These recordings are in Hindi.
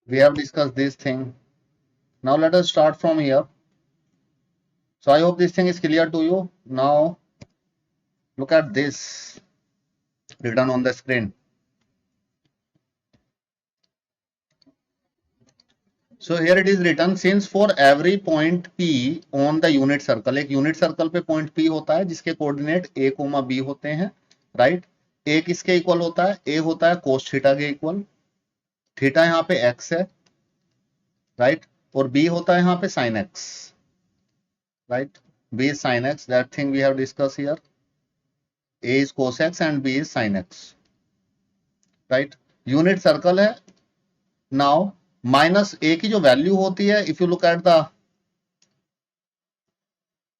We have discussed this thing. Now let us start from here. So I hope this thing is clear to you. Now look at this written on the screen. So here it is written, since for every point P on the unit circle, एक यूनिट सर्कल पे पॉइंट P होता है जिसके कोऑर्डिनेट a, b होते हैं, राइट। a किसके इक्वल होता है? a होता है cos थीटा के इक्वल, थीटा यहाँ पे x है, राइट, और b होता है यहाँ पे sin x, right. b is sin x, that thing we have discussed here. a is cos x and b is sin x, right. Unit circle है। नाउ माइनस a की जो वैल्यू होती है, if you look at the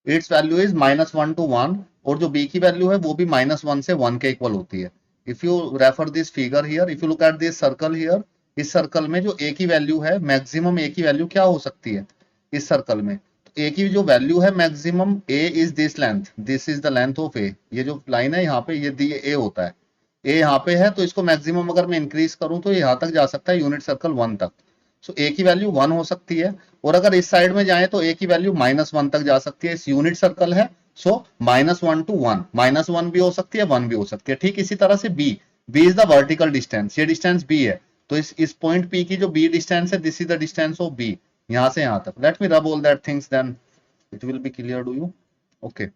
it's value is -1 to 1, और जो b की वैल्यू है वो भी -1 से 1 के इक्वल होती है। If you refer this figure here, if you look at this circle here, इस सर्कल में जो a की वैल्यू है, मैक्सिमम a की वैल्यू क्या हो सकती है इस सर्कल में? तो a की जो वैल्यू है maximum, a is this length, this is the length of a। ये जो लाइन है यहाँ पे, ये a होता है, a यहाँ पे है, तो इसको मैक्सिमम अगर मैं इंक्रीज करूं तो यहाँ तक जा सकता है, यूनिट सर्कल 1 तक। सो a की वैल्यू 1 हो सकती है, और अगर इस साइड में जाए तो a की वैल्यू -1 तक जा सकती है। इस यूनिट सर्कल है, सो -1 to 1, -1 भी हो सकती है, 1 भी हो सकती है। ठीक इसी तरह से b is the vertical distance, ये डिस्टेंस b है, तो इस पॉइंट p की जो b डिस्टेंस है, this is the distance of b, यहाँ से यहाँ तक। Let me rub all that things, then it will be clear to you. Okay,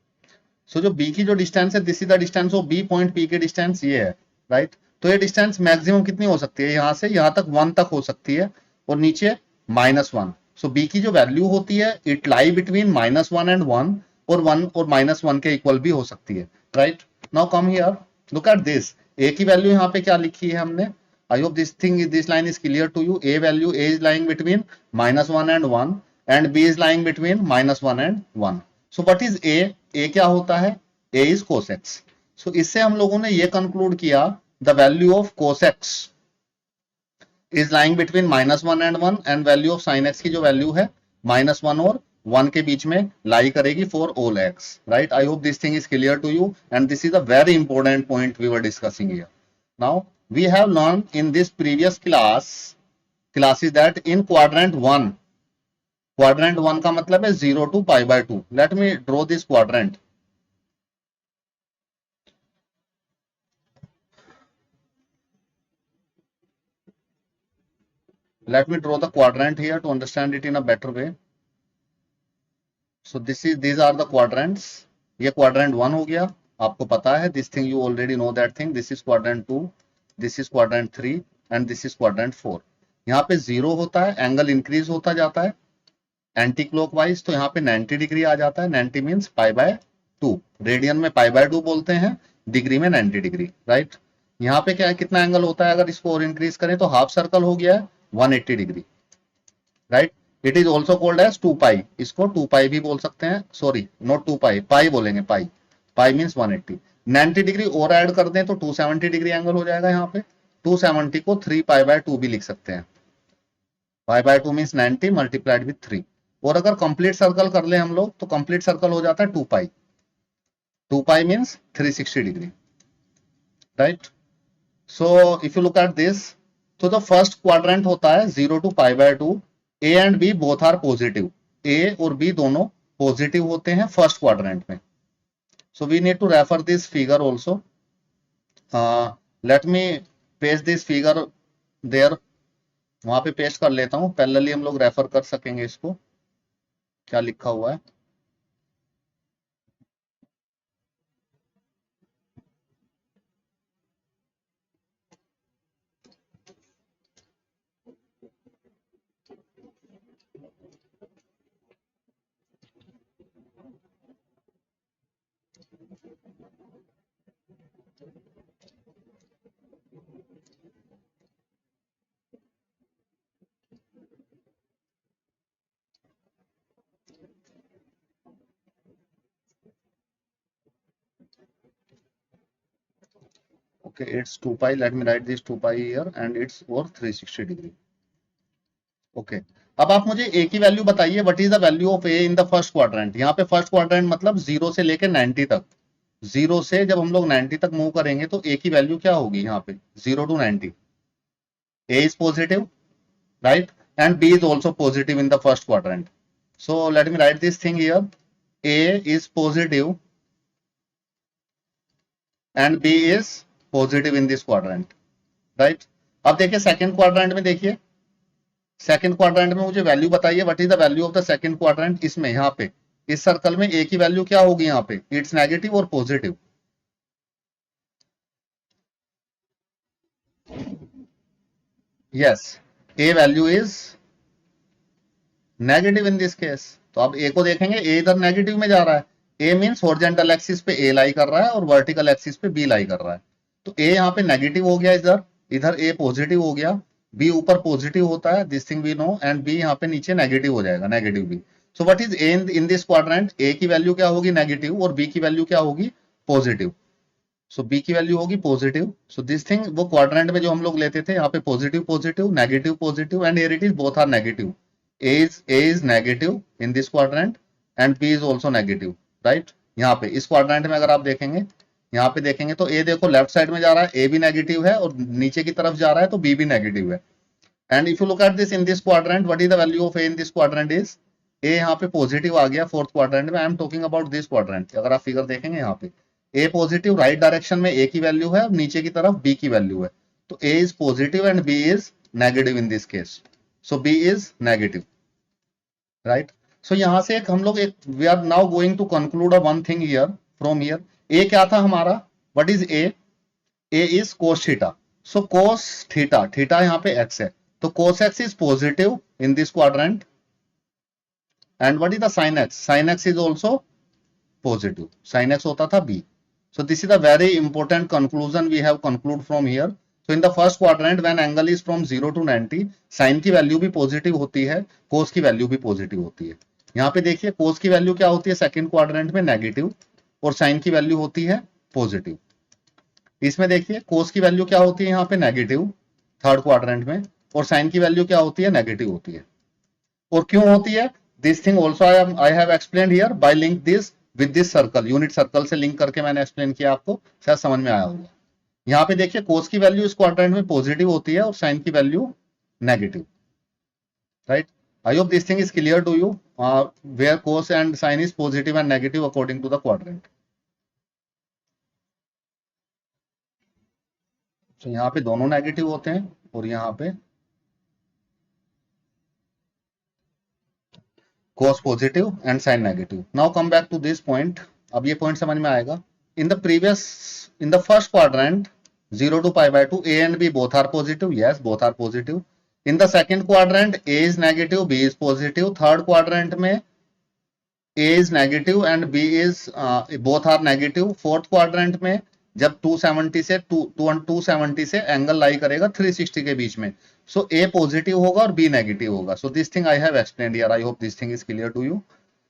so जो b की जो डिस्टेंस है, this is the distance of b, point p की डिस्टेंस ये है, राइट। तो ये डिस्टेंस मैक्सिमम कितनी हो सकती है? यहाँ से यहाँ तक 1 तक हो सकती है, और नीचे -1। सो b की जो वैल्यू होती है, इट लाई बिटवीन -1 एंड 1, और 1 और -1 के इक्वल भी हो सकती है, right. Now come here, look at this. a की वैल्यू यहाँ पे क्या लिखी है हमने? I hope this line is clear to you. a value, a is lying between -1 and 1, and b is lying between -1 and 1। So what is a? a क्या होता है? a is cos x। So इससे हम लोगों ने ये कंक्लूड किया, the value of cos x is lying between -1 and 1, and value of sin x की जो वैल्यू है -1 और 1 के बीच में लाई करेगी for all x, right. I hope this thing is clear to you, and this is a very important point we were discussing here. Now we have learn in this previous classes that in quadrant 1 का मतलब है 0 to π/2। Let me draw this quadrant. Let me draw the quadrant here to understand it in a better way. So these are the quadrants. ये quadrant 1 हो गया, आपको पता है, this thing you already know that thing. This is quadrant 2, this is quadrant 3, and this is quadrant 4. यहाँ पे 0 होता है, एंगल इंक्रीज होता जाता है एंटी क्लॉकवाइज, तो यहाँ पे 90 डिग्री आ जाता है। 90 मीन्स π/2, रेडियन में π/2 बोलते हैं, डिग्री में 90 डिग्री, राइट। यहाँ पे क्या है, कितना एंगल होता है? अगर इसको और इंक्रीज करें तो हाफ सर्कल हो गया है 180 degree, right. It is also called as 2π, इसको 2π भी बोल सकते हैं, सॉरी नॉट 2π, पाई बोलेंगे, पाई मीन्स 180। 90 डिग्री और ऐड कर दें तो 270 डिग्री एंगल हो जाएगा। यहाँ पे 270 को 3π/2 भी लिख सकते हैं। π/2 मीन्स 90 मल्टीप्लाइड विथ 3। और अगर कंप्लीट सर्कल कर ले हम लोग तो कंप्लीट सर्कल हो जाता है 2π, 2π means 360 degree, right. So if you look at this, तो द फर्स्ट क्वाड्रेंट होता है 0 to π/2, A and B both are positive, A और बी दोनों पॉजिटिव होते हैं फर्स्ट क्वाड्रेंट में। So we need to refer this figure also. Let me paste this figure there, वहां पे पेस्ट कर लेता हूं, पैरेलली हम लोग रेफर कर सकेंगे इसको, क्या लिखा हुआ है। Okay, it's 2π. Let me write this 2π here, and it's for 360 degree. Okay. अब आप मुझे a की वैल्यू बताइए, what is the value of a in the first quadrant. यहाँ पे फर्स्ट क्वाड्रेंट मतलब 0 से लेके 90 तक, 0 से जब हम लोग 90 तक मूव करेंगे तो a की वैल्यू क्या होगी? यहाँ पे 0 to 90, a is positive, right? And B is also positive in the first quadrant. So let me write this thing here. A is positive and B is positive in this quadrant, right? अब देखिए सेकंड क्वाड्रेंट में, देखिए सेकंड क्वाड्रेंट में मुझे वैल्यू बताइए, what is the value of the second quadrant. इसमें यहाँ पे इस सर्कल में ए की वैल्यू क्या होगी, यहाँ पे इट्स नेगेटिव और positive. Yes, A value is negative in this case. तो अब ए को देखेंगे, ए इधर नेगेटिव में जा रहा है। ए मींस हॉरिजॉन्टल एक्सिस पे ए लाई कर रहा है और वर्टिकल एक्सिस पे बी लाई कर रहा है। तो ए यहाँ पे नेगेटिव हो गया, इधर इधर ए पॉजिटिव हो गया, बी ऊपर पॉजिटिव होता है, this thing we know, and B यहाँ पे नीचे नेगेटिव हो जाएगा, negative B. So what is A in this quadrant, A की वैल्यू क्या होगी, नेगेटिव, और बी की वैल्यू क्या होगी, पॉजिटिव। सो बी की वैल्यू होगी पॉजिटिव। सो दिस थिंग, वो क्वाड्रेंट में जो हम लोग लेते थे, यहाँ पे positive positive, negative positive, and here it is both are negative. A is negative in this quadrant and B is also negative, right? यहाँ पे इस क्वाड्रेंट में अगर आप देखेंगे, यहाँ पे देखेंगे तो A देखो लेफ्ट साइड में जा रहा है, A भी नेगेटिव है, और नीचे की तरफ जा रहा है तो B भी नेगेटिव है। And if you look at this in this quadrant, what is the value of A in this quadrant is, A यहाँ पे पॉजिटिव आ गया फोर्थ क्वाड्रेंट में। I am talking about this quadrant. अगर आप फिगर देखेंगे यहाँ पे A पॉजिटिव, राइट डायरेक्शन में A की वैल्यू है और नीचे की तरफ B की वैल्यू है। तो A is positive and B is negative in this case. So B is negative, right? So यहां से एक हम लोग एक, we are now going to conclude a one thing here from here. A क्या था हमारा, what is A, A is cos theta. So cos theta, theta यहाँ पे एक्स है, तो cos x is positive in this quadrant, and what is the sine x, sine x is also positive, sine x होता था B. So this is a very important conclusion we have conclude from here. So in the first quadrant when angle is from 0 to 90, sin की वैल्यू भी पॉजिटिव होती है, cos की वैल्यू भी पॉजिटिव होती है। यहाँ पे देखिए cos की वैल्यू क्या होती है सेकंड क्वाड्रेंट में, नेगेटिव, और sin की वैल्यू होती है पॉजिटिव। इसमें देखिए cos की वैल्यू क्या होती है यहाँ पे, नेगेटिव थर्ड क्वाड्रेंट में, और sin की वैल्यू क्या होती है, नेगेटिव होती है। और क्यों होती है, this thing also I have explain here bye link this with this circle, unit circle से लिंक करके मैंने एक्सप्लेन किया, आपको शायद समझ में आया होगा। यहाँ पे देखिए कोस की वैल्यू इस क्वाड्रेंट में पॉजिटिव होती है और साइन की value negative, right? I hope this thing is clear to you, where cos and sine is positive and negative according to the quadrant. तो यहाँ पे दोनों नेगेटिव होते हैं और यहाँ पे cos positive and sin negative. Now come back to this point. अब ये पॉइंट समझ में आएगा। In the first quadrant 0 to pi by 2, a and b both are positive. Yes, both are positive. In the second quadrant a is negative, b is positive. Third quadrant में a is negative and b is both are negative. Fourth quadrant में जब 270 से 270 से एंगल लाई करेगा 360 के बीच में, सो ए पॉजिटिव होगा और बी नेगेटिव होगा। So this thing I have explained here, I hope this thing is clear to you.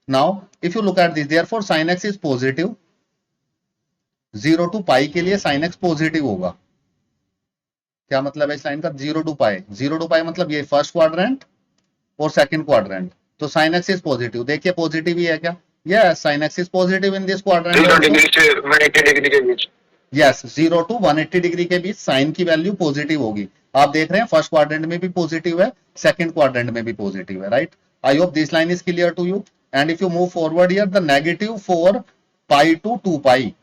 Now if you look at this, therefore sin x is positive, 0 to pi के लिए sin x पॉजिटिव होगा। क्या मतलब है इस लाइन का, 0 टू पाई, 0 टू पाई मतलब ये फर्स्ट क्वाड्रेंट और सेकंड क्वाड्रेंट, तो sin x इज पॉजिटिव। देखिए पॉजिटिव ही है क्या, yes, sin x is positive in this quadrant, 0 degree से 180 डिग्री के बीच। यस, 0 टू 180 डिग्री के बीच साइन की वैल्यू पॉजिटिव होगी। आप देख रहे हैं फर्स्ट क्वाड्रेंट में भी पॉजिटिव है, सेकंड क्वाड्रेंट में भी पॉजिटिव है, right? I hope this line is clear to you. And if you move forward here, the negative for pi to 2 pi,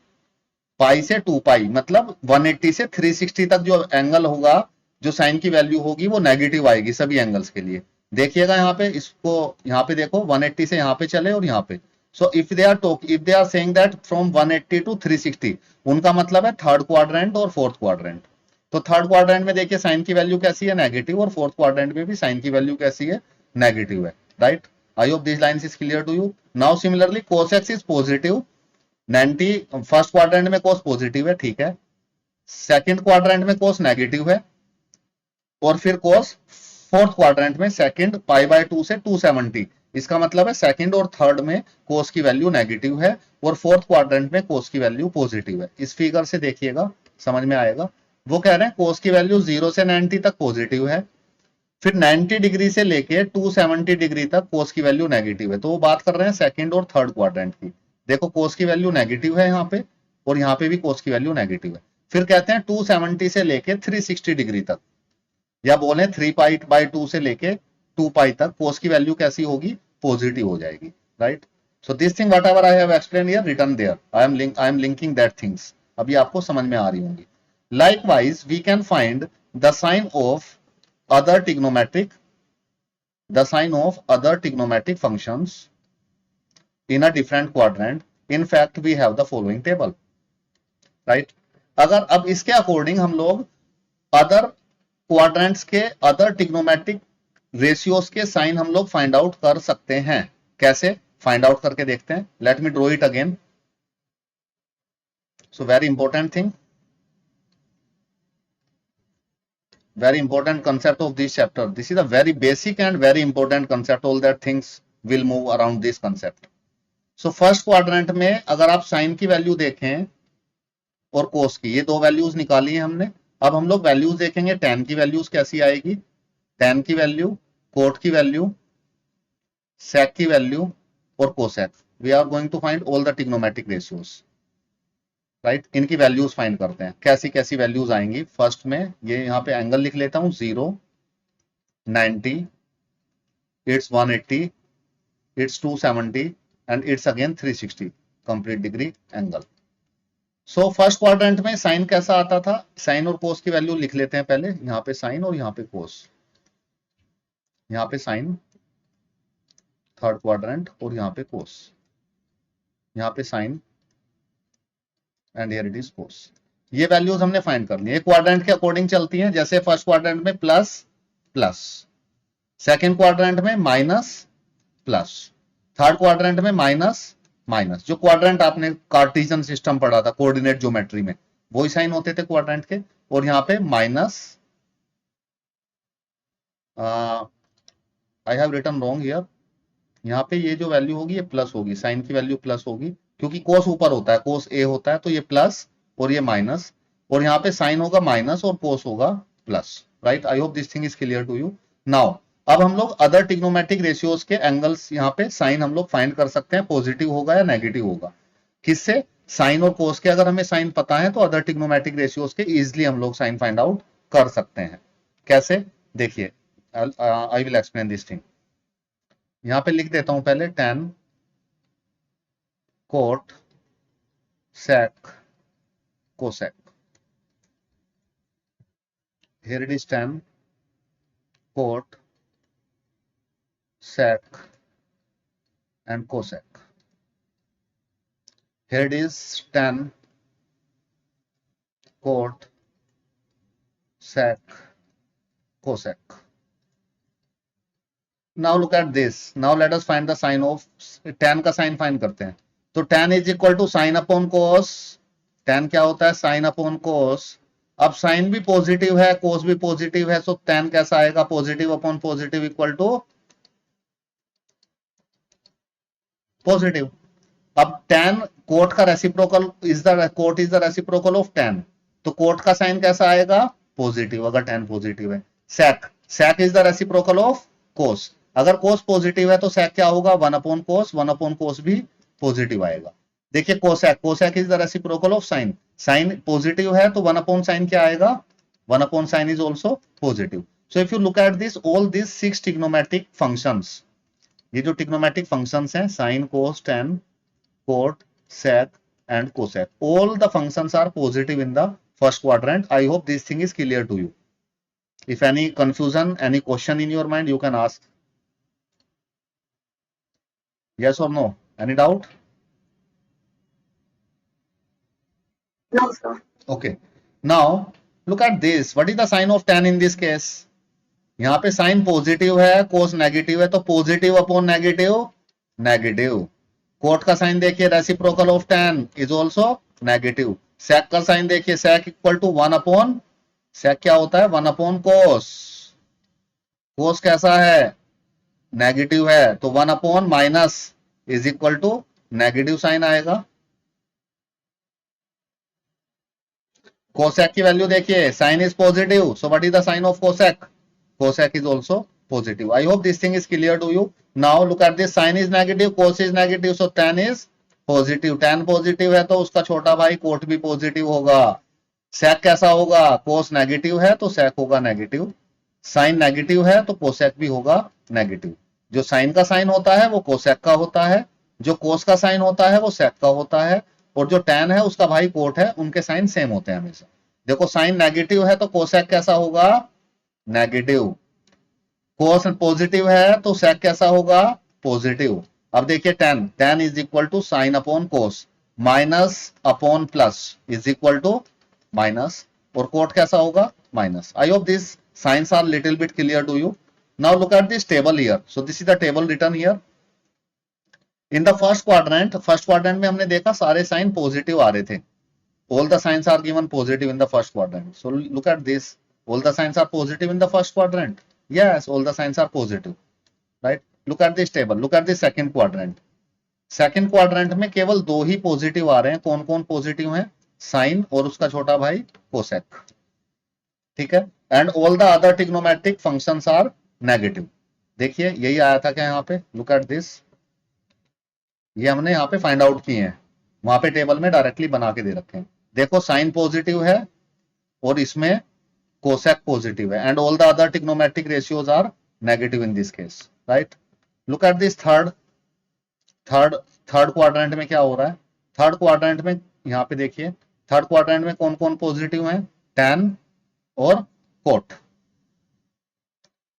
pi से 2 पाई मतलब 180 से 360 तक जो एंगल होगा, जो साइन की वैल्यू होगी वो नेगेटिव आएगी सभी एंगल्स के लिए। देखिएगा यहाँ पे, इसको यहाँ पे देखो 180 से यहाँ पे चले और यहाँ पे, so if they are saying that from 180 to 360, उनका मतलब है थर्ड क्वाड्रेंट और फोर्थ क्वाड्रेंट। तो थर्ड क्वाड्रेंट में देखिए साइन की वैल्यू कैसी है, नेगेटिव, और फोर्थ क्वाड्रेंट में भी साइन की वैल्यू कैसी है, नेगेटिव है, right? I hope this line is clear to you. Now similarly cos x is positive 90, first quadrant में cos पॉजिटिव है, ठीक है, सेकंड क्वाड्रेंट में cos नेगेटिव है, और फिर cos फोर्थ क्वाड्रेंट में सेकंड पाई बाय 2 से 270, इसका मतलब है सेकंड और थर्ड में कोस की वैल्यू नेगेटिव है और फोर्थ क्वाड्रेंट में कोस की वैल्यू पॉजिटिव है। इस फिगर से देखिएगा, समझ में आएगा। वो कह रहे हैं कोस की वैल्यू 0 से 90 तक पॉजिटिव है, फिर 90 डिग्री से लेके 270 डिग्री तक कोस की वैल्यू नेगेटिव है। तो वो बात कर रहे हैं सेकंड और थर्ड क्वाड्रेंट की। देखो कोस की वैल्यू नेगेटिव है यहाँ पे, और यहाँ पे भी कोस की वैल्यू नेगेटिव है। फिर कहते हैं 270 से लेके 360 डिग्री तक, या बोले 3π/2 से लेके 2π तक कोस की वैल्यू कैसी होगी, पॉजिटिव हो जाएगी, right. So this thing whatever I have explain here written there, I am linking that things, अभी आपको समझ में आ रही होंगी। Likewise, we can find the sign of other trigonometric functions in a different quadrant. In fact, we have the following table, right? अगर अब इसके अकॉर्डिंग हम लोग अदर क्वाड्रेंट्स के अदर ट्रिग्नोमेट्रिक रेशियोज के साइन हम लोग फाइंड आउट कर सकते हैं। कैसे फाइंड आउट करके देखते हैं। Late me draw it again. So very important thing, very important concept of this chapter. This is a very basic and very important concept. All that things will move around this concept. So first quadrant में अगर आप साइन की वैल्यू देखें और कोस की, ये दो वैल्यूज निकाली है हमने। अब हम लोग वैल्यूज देखेंगे, tan की वैल्यूज कैसी आएगी, tan की वैल्यू, कोट की वैल्यू, sec की वैल्यू और cosec. We are going to find all the trigonometric ratios, right. इनकी वैल्यूज फाइंड करते हैं, कैसी कैसी वैल्यूज आएंगी। फर्स्ट में ये यहाँ पे एंगल लिख लेता हूं, 0, 90, it's 180, it's 270 and it's again 360 complete degree angle. So first quadrant में साइन कैसा आता था, साइन और कोस की वैल्यू लिख लेते हैं पहले। यहाँ पे साइन और यहाँ पे कोस, यहाँ पे साइन थर्ड क्वाड्रेंट और यहाँ पे कोस, यहाँ पे sine and here it is cos. ये वैल्यूज हमने फाइंड कर ली है, क्वाड्रेंट के अकॉर्डिंग चलती हैं। जैसे फर्स्ट क्वाड्रेंट में प्लस प्लस, सेकंड क्वाड्रेंट में माइनस प्लस, थर्ड क्वाड्रेंट में माइनस माइनस। जो क्वाड्रेंट आपने कार्टेशियन सिस्टम पढ़ा था कोऑर्डिनेट ज्योमेट्री में, वही साइन होते थे क्वाड्रेंट के। और यहाँ पे minus, I have written wrong here, यहाँ पे ये जो वैल्यू होगी ये प्लस होगी, साइन की वैल्यू प्लस होगी क्योंकि कोस ऊपर होता है, कोस ए होता है, तो ये प्लस और ये माइनस। और यहाँ पे साइन होगा माइनस और कोस होगा plus, right. I hope this thing is clear to you now. अब हम लोग अदर ट्रिग्नोमेट्रिक रेशियोज के एंगल्स, यहाँ पे साइन हम लोग फाइंड कर सकते हैं, पॉजिटिव होगा या नेगेटिव होगा। किससे, साइन और कोस के। अगर हमें साइन पता है तो अदर ट्रिग्नोमेट्रिक रेशियोज के इजिली हम लोग साइन फाइंड आउट कर सकते हैं। कैसे, देखिए, I will explain this thing. यहाँ पे लिख देता हूं पहले tan cot sec cosec। here it is tan cot sec and cosec। here it is tan cot sec cosec। now look at this, now let us find the sign of tan का साइन फाइंड करते हैं। तो tan is equal to sine upon cos. tan क्या होता है, साइन अपॉन कोस। अब साइन भी पॉजिटिव है, कोस भी पॉजिटिव है, सो tan कैसा आएगा, positive upon positive equal to positive. अब tan कोट का reciprocal is the, cot is the reciprocal of tan, तो कोट का साइन कैसा आएगा, पॉजिटिव, अगर tan पॉजिटिव है। sec, sec is the reciprocal of cos, अगर कोस पॉजिटिव है तो sec क्या होगा, 1 अपॉन कोस, 1 अपॉन कोस भी पॉजिटिव आएगा। देखिए cosec, cosec is the reciprocal of sine, sine positive है तो 1 अपॉन साइन क्या आएगा, 1 upon sine is also positive. So if you look at this, all this 6 trigonometric functions, ये जो ट्रिग्नोमेट्रिक फंक्शंस हैं, sine, cos, tan, cot, sec and cosec, all the functions are positive in the first quadrant. I hope this thing is clear to you. If any confusion, any question in your mind, you can ask. Yes or no? Any doubt? No, sir. Okay. Now look at this. What is the sign of tan in this case? यहाँ पे साइन पॉजिटिव है, कोस नेगेटिव है, तो positive upon negative negative. Cot का साइन देखिए, reciprocal of tan is also negative. Sec का साइन देखिए, sec equal to 1 upon, sec क्या होता है, 1 अपॉन कोस। कोस कैसा है, नेगेटिव है, तो 1 upon minus is equal to negative sign आएगा। कोसेक की वैल्यू देखिए, sine is positive, so what is the sign of cosec, cosec is also positive. I hope this thing is clear to you. Now look at this, sine is negative, cos is negative, so tan is positive. tan positive है तो उसका छोटा भाई कोट भी पॉजिटिव होगा। सेक कैसा होगा, कोस नेगेटिव है तो सेक होगा नेगेटिव। साइन नेगेटिव है तो कोसेक भी होगा नेगेटिव। जो साइन का साइन होता है वो कोसेक का होता है, जो कोस का साइन होता है वो सेक का होता है, और जो टैन है उसका भाई कोट है, उनके साइन सेम होते हैं हमेशा। देखो साइन नेगेटिव है तो कोसेक कैसा होगा, नेगेटिव। कोस पॉजिटिव है तो सेक कैसा होगा, पॉजिटिव। अब देखिए tan, tan is equal to sine upon cos, minus upon plus is equal to minus, और कोट कैसा होगा, minus. I hope this signs are little bit clear to you. Now look at this table here. So this is the table return here in the first quadrant. First quadrant में हमने देखा सारे साइन पॉजिटिव आ रहे थे, all the signs are given positive in the first quadrant. So look at this, all the signs are positive in the first quadrant. Yes, all the signs are positive, right? Look at this table, look at the second quadrant. Second quadrant में केवल दो ही पॉजिटिव आ रहे हैं। कौन कौन पॉजिटिव हैं, साइन और उसका छोटा भाई कोसेक, ठीक है। And all the other trigonometric functions are negative. देखिए यही आया था क्या यहाँ पे, लुक एट दिस, ये हमने यहाँ पे फाइंड आउट किए हैं, वहां पे टेबल में डायरेक्टली बना के दे रखे हैं। देखो साइन पॉजिटिव है और इसमें कोसेक पॉजिटिव है, and all the other trigonometric ratios are negative in this case, right. Look at this third quadrant में क्या हो रहा है। थर्ड क्वाड्रेंट में यहाँ पे देखिए, थर्ड क्वाड्रेंट में कौन कौन पॉजिटिव है, टैन और cot.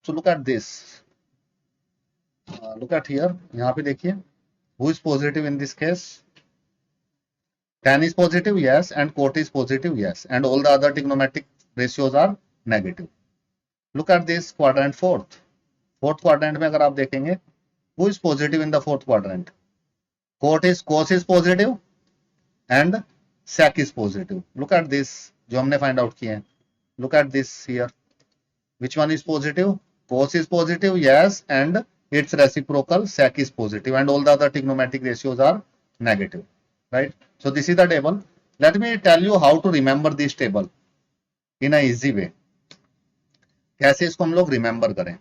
So look at this, look at here, यहाँ पे देखिए who is positive in this case, tan is positive, yes, and cot is positive, yes, and all the other trigonometric ratios are negative. Look at this quadrant fourth quadrant में अगर आप देखेंगे, who is positive in the fourth quadrant, cos is positive and sec is positive. Look at this जो हमने find out किए हैं, look at this here, which one is positive, cos is positive, yes, and its reciprocal sec is positive, and all the other trigonometric ratios are negative, right? So this is the table. Let me tell you how to remember this table in a easy way. कैसे इसको हम लोग रिमेंबर करें,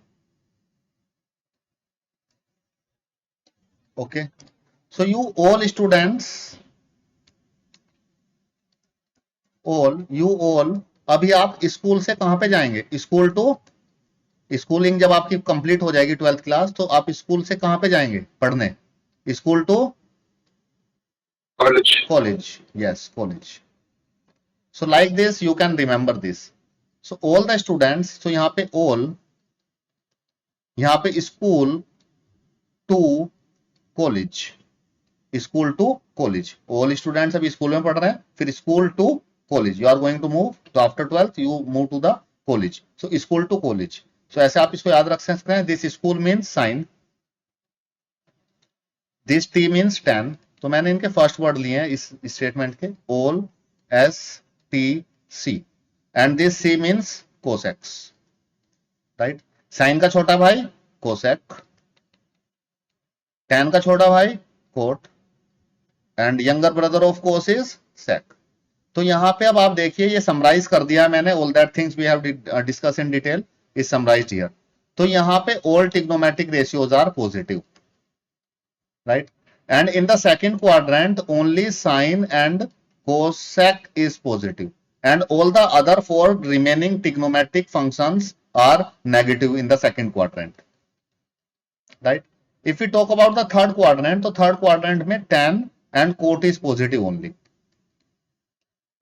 okay? So you all students, अभी आप स्कूल से कहां पे जाएंगे, स्कूल टू, स्कूलिंग जब आपकी कंप्लीट हो जाएगी 12th क्लास, तो आप स्कूल से कहां पे जाएंगे पढ़ने, school to college, yes college. So like this you can remember this. So all the students, so यहाँ पे ऑल, यहाँ पे school to college, school to college, all students अभी स्कूल में पढ़ रहे हैं, फिर school to college, you are going to move, तो after 12th you move to the college, so school to college. So ऐसे आप इसको याद रख सकते हैं, this school means sign, this T means tan. तो मैंने इनके फर्स्ट वर्ड लिए हैं इस स्टेटमेंट के, all S T C, and this C means cosec x, right. Sine का छोटा भाई कोसेक, टैन का छोटा भाई cot, and younger brother of cos is sec. तो यहां पे अब आप देखिए ये समराइज कर दिया मैंने, all that things we have discuss in detail is summarized here. तो यहाँ पे all trigonometric ratios are positive, right? And in the second quadrant only sine and cosec is positive, and all the other four remaining trigonometric functions are negative in the second quadrant, right? If we talk about the third quadrant, तो third quadrant में tan and cot is positive only.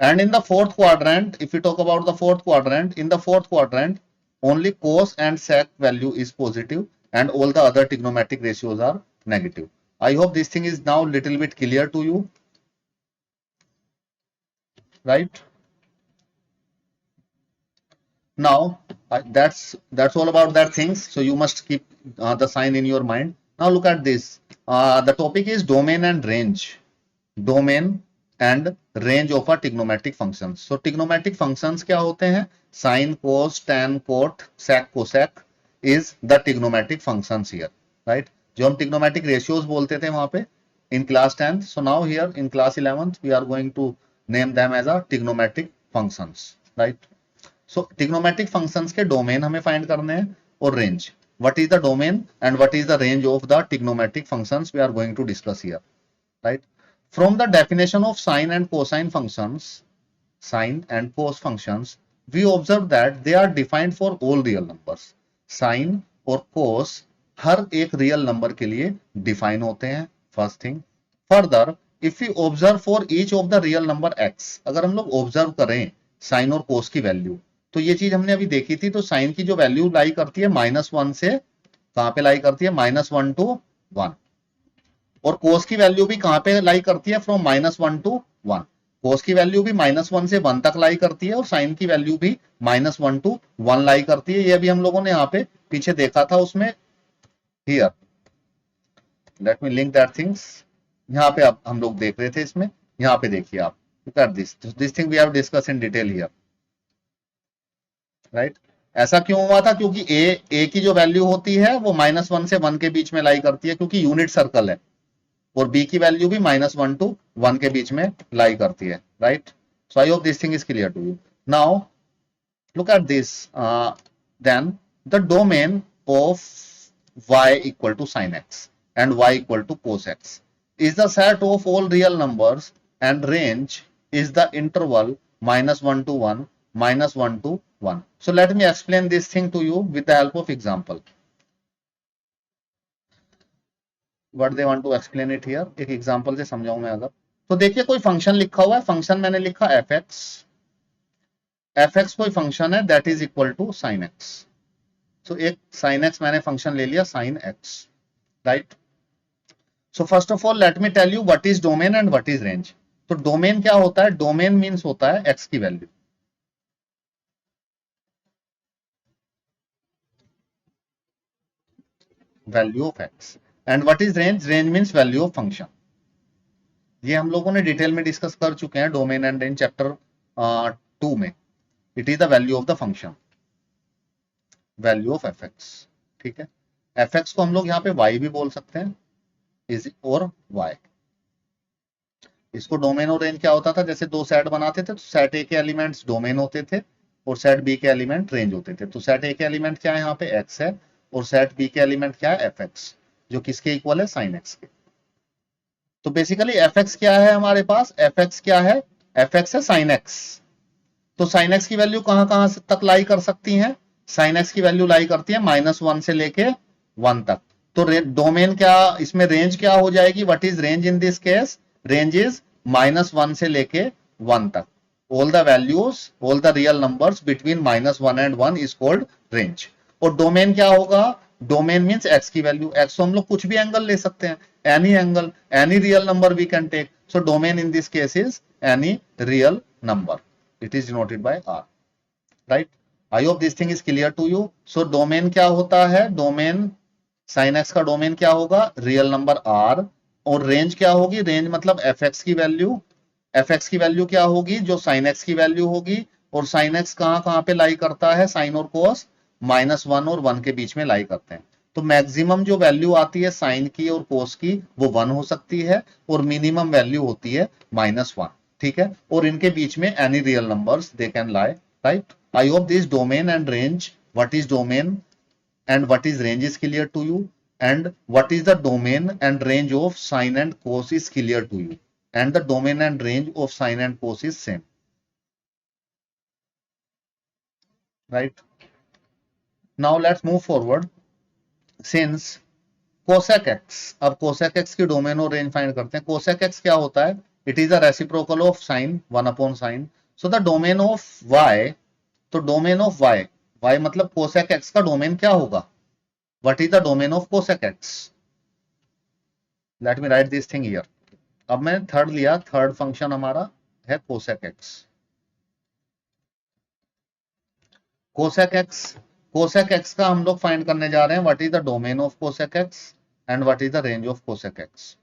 And in the fourth quadrant, if we talk about the fourth quadrant, in the fourth quadrant only cos and sec value is positive, and all the other trigonometric ratios are negative. I hope this thing is now little bit clear to you, right? Now that's all about that things, so you must keep the sign in your mind. Now look at this, the topic is domain and range, domain and range of a trigonometric functions. So trigonometric functions क्या होते हैं, sin, cos, tan, cot, sec, cosec is the trigonometric functions here, right? जो हम trigonometric ratios बोलते थे वहां पे in class 10th. So now here in class 11th we are going to name them as a trigonometric functions, right? So trigonometric functions के domain हमें find करने हैं और range. What is the domain and what is the range of the trigonometric functions we are going to discuss here, right? From the definition of sine and cosine functions, sine and cos functions, we observe that they are defined for all real numbers. Sine और कोस हर एक रियल नंबर के लिए डिफाइन होते हैं, first thing. Further if you observe for each of the real number x, अगर हम लोग ऑब्जर्व करें साइन और कोस की वैल्यू, तो ये चीज हमने अभी देखी थी, तो साइन की जो वैल्यू लाई करती है -1 से कहां पे लाई करती है, -1 to 1, और कोस की वैल्यू भी कहां पे लाई करती है, फ्रॉम -1 to 1। कोस की वैल्यू भी -1 से 1 तक लाई करती है और साइन की वैल्यू भी -1 to 1 लाई करती है। ये भी हम लोगों ने यहाँ पे पीछे देखा था उसमें। Here let me link that things, यहाँ पे अब हम लोग देख रहे थे इसमें, यहाँ पे देखिए आप, look at this thing we have discuss in detail here, right. ऐसा क्यों हुआ था, क्योंकि ए की जो वैल्यू होती है वो -1 से 1 के बीच में लाई करती है, क्योंकि यूनिट सर्कल है, और बी की वैल्यू भी -1 to 1 के बीच में लाई करती है, right. So I hope this thing is clear to you. Now look at this, then the domain of y equal to sin x and y equal to cos x is the set of all real numbers, and range is the interval -1 to 1, -1 to 1. So let me explain this thing to you with the help of example. What they want to explain it here, एक एग्जांपल से समझाऊं मैं अगर, तो देखिए कोई फंक्शन लिखा हुआ है, फंक्शन मैंने लिखा fx, fx कोई फंक्शन है that is equal to sin x। तो एक sin x मैंने फंक्शन ले लिया sin x, right. So first of all let me tell you what is domain and what is range. तो डोमेन क्या होता है, डोमेन मींस होता है x की value, value of x, and what is range, range means value of function. ये हम लोगों ने डिटेल में डिस्कस कर चुके हैं डोमेन एंड रेंज चैप्टर 2 में। It is the value of the function, value of fx, ठीक है। fx को हम लोग यहाँ पे y भी बोल सकते हैं, इज और y। इसको डोमेन और रेंज क्या होता था, जैसे दो सेट बनाते थे तो सेट ए के एलिमेंट्स डोमेन होते थे और सेट बी के एलिमेंट रेंज होते थे। तो सेट ए के एलिमेंट क्या है, यहाँ पे x है, और सेट बी के एलिमेंट क्या है, fx, जो किसके इक्वल है, sin x के। तो बेसिकली fx क्या है हमारे पास, fx क्या है, fx है sin x। तो sin x की वैल्यू कहां कहां तक लाई कर सकती है, sin x की वैल्यू लाई करती है -1 से लेके 1 तक। तो डोमेन क्या, इसमें रेंज क्या हो जाएगी, what is range in this case, range is -1 से लेके 1 तक। All the values, all the real numbers between -1 and 1 is called range. और डोमेन क्या होगा, डोमेन मींस x की वैल्यू, x तो हम लोग कुछ भी एंगल ले सकते हैं, any angle, any real number we can take. So domain in this case is any real number, it is denoted by r, right? I hope this thing is clear to you. So domain क्या होता है, डोमेन sin x का डोमेन क्या होगा, रियल नंबर r, और रेंज क्या होगी, रेंज मतलब fx की वैल्यू, fx की वैल्यू क्या होगी, जो sin x की वैल्यू होगी। और sin x कहां कहां पे लाई करता है, sin और cos -1 और 1 के बीच में लाई करते हैं। तो मैक्सिमम जो वैल्यू आती है साइन की और कोस की वो 1 हो सकती है, और मिनिमम वैल्यू होती है -1, ठीक है। और इनके बीच में any real numbers they can lie, right. I hope this domain and range, what is domain and what is range is clear to you, and what is the domain and range of sine and cos is clear to you, and the domain and range of sine and cos is same, right? Now let's move forward. Since cosec x, अब cosec x की डोमेन और रेंज फाइंड करते हैं। cosec x क्या होता है, it is a reciprocal of sin 1/sin। So the domain of y, तो डोमेन ऑफ y, y मतलब cosec x का डोमेन क्या होगा, what is the domain of cosec x। Let me right this thing here. अब मैंने थर्ड लिया, थर्ड फंक्शन हमारा है cosec x। cosec x, cosec x का हम लोग फाइंड करने जा रहे हैं, what is the domain of cosec x and what is the range of cosec x।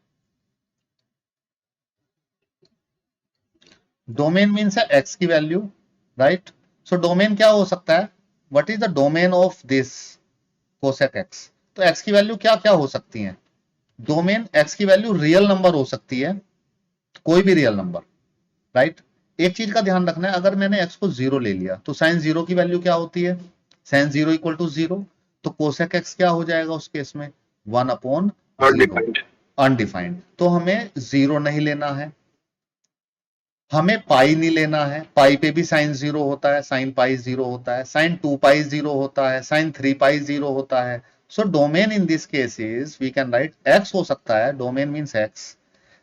Domain means है x की वैल्यू, राइट। सो डोमेन क्या हो सकता है, what is the domain of this cosec x। तो x की वैल्यू क्या क्या हो सकती है, डोमेन x की वैल्यू रियल नंबर हो सकती है, कोई भी रियल नंबर, राइट। एक चीज का ध्यान रखना है, अगर मैंने x को 0 ले लिया तो sin 0 की वैल्यू क्या होती है, sin 0 इक्वल टू 0। तो cosec x क्या हो जाएगा उस केस में, 1/0, अनडिफाइंड। तो हमें 0 नहीं लेना है, हमें पाई नहीं लेना है, पाई पे भी साइन 0 होता है, साइन पाई 0 होता है, साइन 2 पाई 0 होता है, साइन 3 पाई 0 होता है. So domain in this case is we can write x हो सकता है, डोमेन मींस x.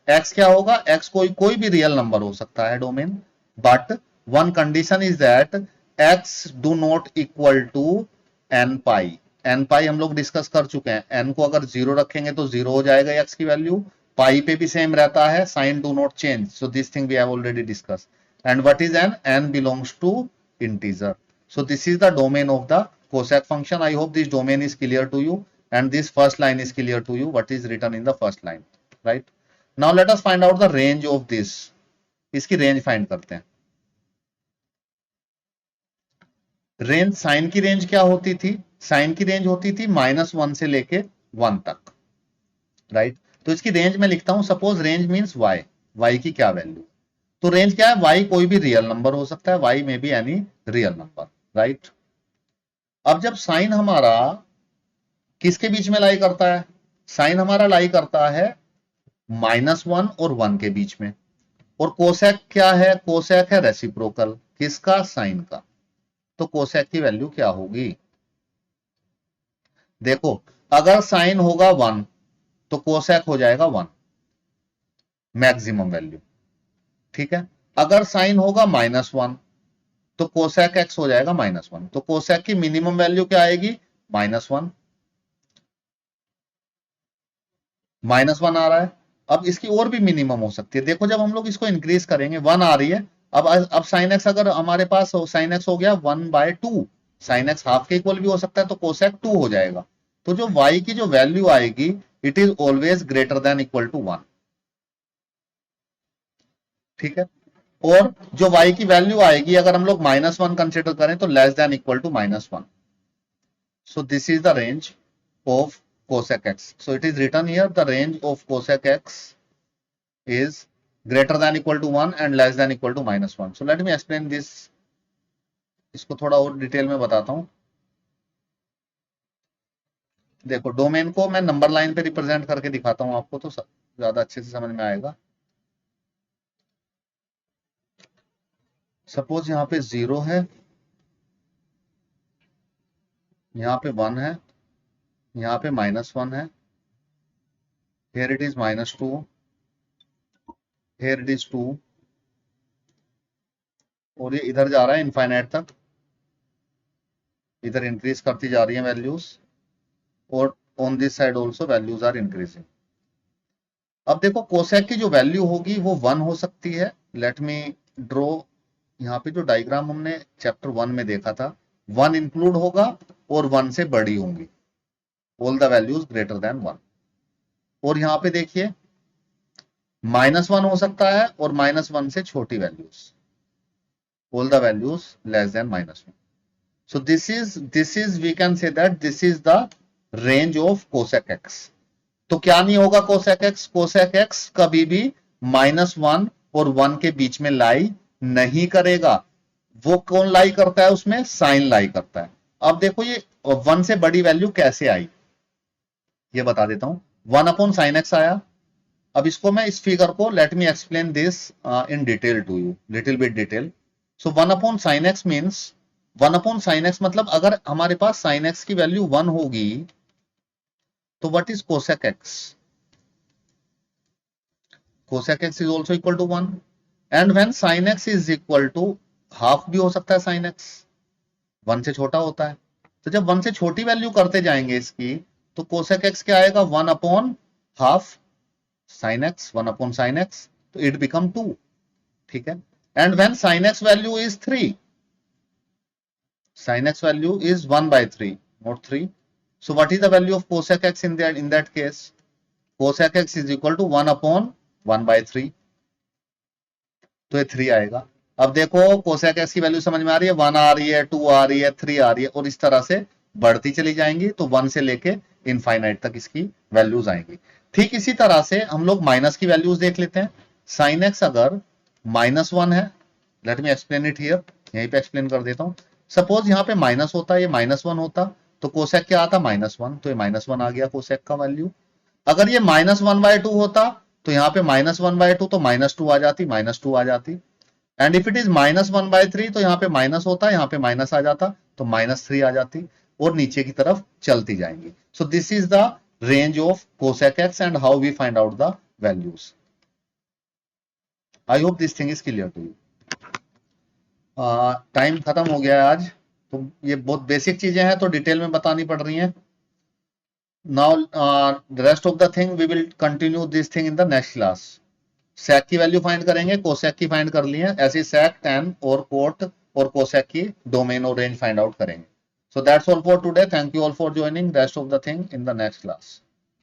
x क्या होगा, x कोई भी रियल नंबर हो सकता है domain, but one condition is that x do not equal to n pi. n pi हम लोग डिस्कस कर चुके हैं, n को अगर 0 रखेंगे तो 0 हो जाएगा x की वैल्यू, पाई पे भी सेम रहता है, sign do not change, so this thing we have already discuss. And what is n belongs to integer. So this is the domain of the cosec function. I hope this domain is clear to you and this first line is clear to you what is written in the first line, right? Now let us find out the range of this. इसकी रेंज फाइंड करते हैं. रेंज, साइन की रेंज क्या होती थी, साइन की रेंज होती थी -1 से लेके 1 तक, राइट? तो इसकी रेंज में लिखता हूं, suppose range means y, y की क्या वैल्यू. तो रेंज क्या है, y कोई भी रियल नंबर हो सकता है, y में be any real number, right? अब जब साइन हमारा किसके बीच में लाई करता है, साइन हमारा लाई करता है -1 और 1 के बीच में. और कोसेक क्या है, कोसेक है रेसिप्रोकल, किसका, साइन का. तो कोसेक की वैल्यू क्या होगी, देखो अगर साइन होगा 1 तो कोसेक हो जाएगा 1, मैक्सिमम वैल्यू, ठीक है. अगर साइन होगा -1 तो कोसेक एक्स हो जाएगा -1. तो कोसेक की मिनिमम वैल्यू क्या आएगी, -1. -1 आ रहा है. अब इसकी और भी मिनिमम हो सकती है, देखो जब हम लोग इसको इंक्रीज करेंगे 1 आ रही है. अब साइन एक्स अगर हमारे पास साइन एक्स हो गया 1/2, साइन एक्स हाफ के इक्वल भी हो सकता है, तो कोसेक 2 हो जाएगा. तो जो y की जो वैल्यू आएगी it is always greater than equal to 1, ठीक है. और जो y की वैल्यू आएगी अगर हम लोग -1 कंसिडर करें तो less than equal to -1. So this is the range of cosec x. So it is written here the range of cosec x is greater than equal to 1 and less than equal to -1. So let me explain this. इसको थोड़ा और डिटेल में बताता हूं. देखो डोमेन को मैं नंबर लाइन पे रिप्रेजेंट करके दिखाता हूं आपको, तो ज्यादा अच्छे से समझ में आएगा. सपोज यहां पे 0 है, यहां पे 1 है, यहां पे -1 है, here it is -2, here it is 2, और ये इधर जा रहा है इनफाइनाइट तक, इधर इंक्रीज करती जा रही है वैल्यूज, और on this side also values are increasing. अब देखो कोसेक की जो वैल्यू होगी वो 1 हो सकती है. लेट मी ड्रॉ, यहाँ पे जो डायग्राम हमने चैप्टर 1 में देखा था 1 इंक्लूड होगा और 1 से बड़ी होंगी, all the values greater than 1. और यहाँ पे देखिए -1 हो सकता है और -1 से छोटी values, all the values less than -1. So this is we can say that this is the range of cosec x. तो क्या नहीं होगा cosec x, cosec x कभी भी -1 और 1 के बीच में लाई नहीं करेगा. वो कौन लाई करता है उसमें, साइन लाई करता है. अब देखो ये 1 से बड़ी वैल्यू कैसे आई, ये बता देता हूं. 1/sin x आया. अब इसको मैं इस फिगर को let me explain this in detail to you, little bit detail. So 1/sin x means 1/sin x मतलब अगर हमारे पास sin x की वैल्यू 1 होगी तो what is cosec x, cosec x is also equal to 1. And when sin x is equal to half भी हो सकता है, sin x 1 से छोटा होता है. तो जब 1 से छोटी वैल्यू करते जाएंगे इसकी तो cosec x क्या आएगा, 1/half sin x, 1/sin x, तो इट बिकम 2, ठीक है. And when sin x value is 3, sin x value is 1/3, not 3. So what is the value of cosec x in that case? Cosec x is equal to 1/1/3. तो ये 3 आएगा. अब देखो cosec x की वैल्यू समझ में आ रही है, 1 आ रही है, 2 आ रही है, 3 आ रही है, और इस तरह से बढ़ती चली जाएंगी. तो 1 से लेके इनफाइनाइट तक इसकी वैल्यूज आएंगी. ठीक इसी तरह से हम लोग माइनस की वैल्यूज देख लेते हैं. sin x अगर -1 है, late me explain it here, यहीं पे एक्सप्लेन कर देता हूं. सपोज यहाँ पे माइनस होता, ये -1 होता, तो कोसेक क्या आता, -1, तो ये -1 आ गया कोसेक का वैल्यू. अगर ये -1/2 होता तो यहाँ पे -1/2 तो -2 आ जाती, -2 आ जाती. एंड इफ इट इज -1/3 तो यहाँ पे माइनस होता, यहाँ पे माइनस आ जाता, तो -3 आ जाती और नीचे की तरफ चलती जाएंगी. So this is the range of cosec x and how we find out the values. I hope this thing is clear to you. Time खत्म हो गया है आज, तो ये बहुत बेसिक चीजें हैं तो डिटेल में बतानी पड़ रही हैं. Now the rest of the thing we will continue this thing in the next class. Sec की वैल्यू फाइंड करेंगे, कोसेक की फाइंड कर ली है, ऐसे सेक, टैन और कोट और कोसेक की डोमेन और रेंज फाइंड आउट करेंगे. So that's all for today. Thank you all for joining. Rest of the thing in the next class.